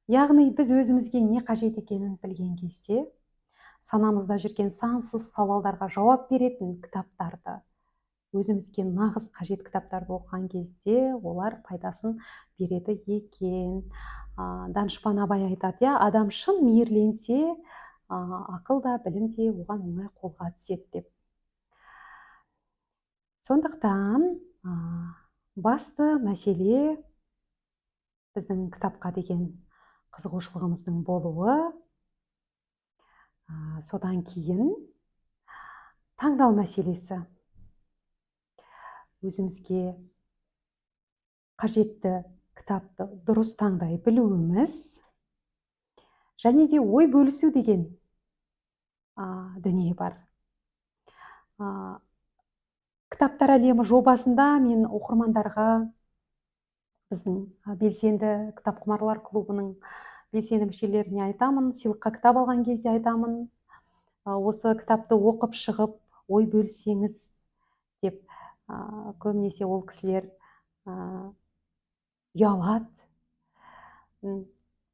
Яғни біз өзімізге не қажет екенін білген кезде, санамызда жүрген сансыз сауалдарға жауап беретін кітаптарды, өзімізге нағыз қажет кітаптарды оқыған кезде олар пайдасын береді екен. Данышпан Абай айтады, адам шын мейірленсе, ақыл да білім де оған оңай қолға түседі деп. Сондықтан басты мәселе біздің кітапқа деген қызығушылығымыздың болуы, содан кейін таңдау мәселесі. Өзімізге қажетті кітапты дұрыс таңдай білуіміз, және де ой бөлісу деген дүние бар. Кітаптар әлемі жобасында мен оқырмандарға, біздің белсенді кітапқұмарлар клубының белсенді мүшелеріне айтамын, сыйлыққа кітап алған кезде айтамын, осы кітапты оқып шығып, ой бөлсеңіз деп. Көбінесе ол кісілер ұялады.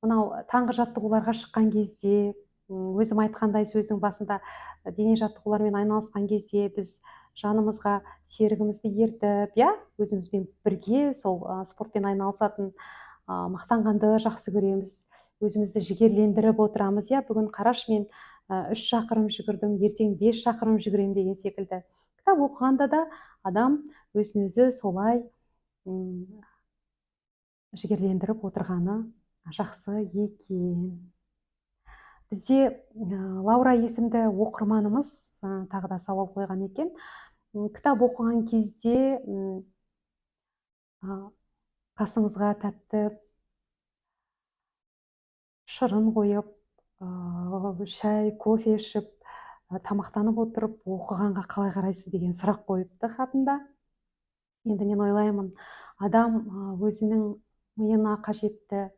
Мынау таңғы жаттығуларға шыққан кезде, өзім айтқандай сөздің басында, дене жаттығулармен айналысқан кезде біз жанымызға серігімізді ертіп, өзімізбен бірге сол спортпен айналысатын мақтанғанды жақсы көреміз. Өзімізді жігерлендіріп отырамыз. Бүгін қараш, мен 3 шақырым жүгірдім, ертең 5 шақырым жүгірем деген секілді. Кітап оқығанда да адам өзін өзі солай жігерлендіріп отырғаны жақсы екен. Бізде Лаура есімді оқырманымыз тағы да сауал қойған екен. Кітап оқыған кезде қасымызға тәтті шырын қойып, шай, кофе ішіп, тамақтанып отырып оқығанға қалай қарайсыз деген сұрақ қойыпты хатында. Енді мен ойлаймын, адам өзінің миына қажетті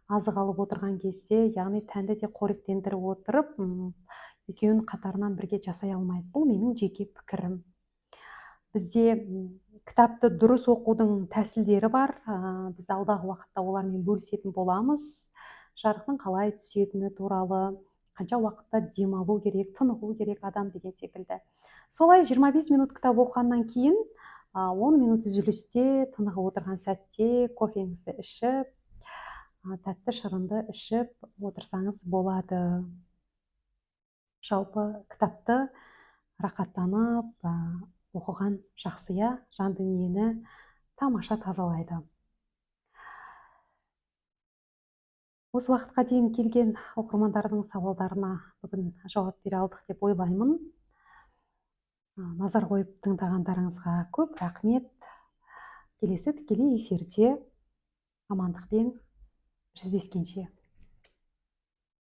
азық алып отырған кезде, яғни тәнді де қоректендіріп отырып, екеуін қатарынан бірге жасай алмайды. Бұл менің жеке пікірім. Бізде кітапты дұрыс оқудың тәсілдері бар. Біз алдағы уақытта олармен бөлісетін боламыз. Жарықтың қалай түсетіні туралы, қанша уақытта демалу керек, тынығу керек адам деген секілді. Солай 25 минут кітап оқығаннан кейін, 10 минут үзілісте, тынығып отырған сәтте кофеңізді ішіп, тәтті шырынды ішіп отырсаңыз болады. Жалпы кітапты рақаттанып оқыған жақсы, жан дүниені тамаша тазалайды. Осы уақытқа дейін келген оқырмандардың сауалдарына бүгін жауап бере алдық деп ойлаймын. Назар қойып тыңдағандарыңызға көп рахмет. Келесі тікелей эфирде амандықпен жүздескенше.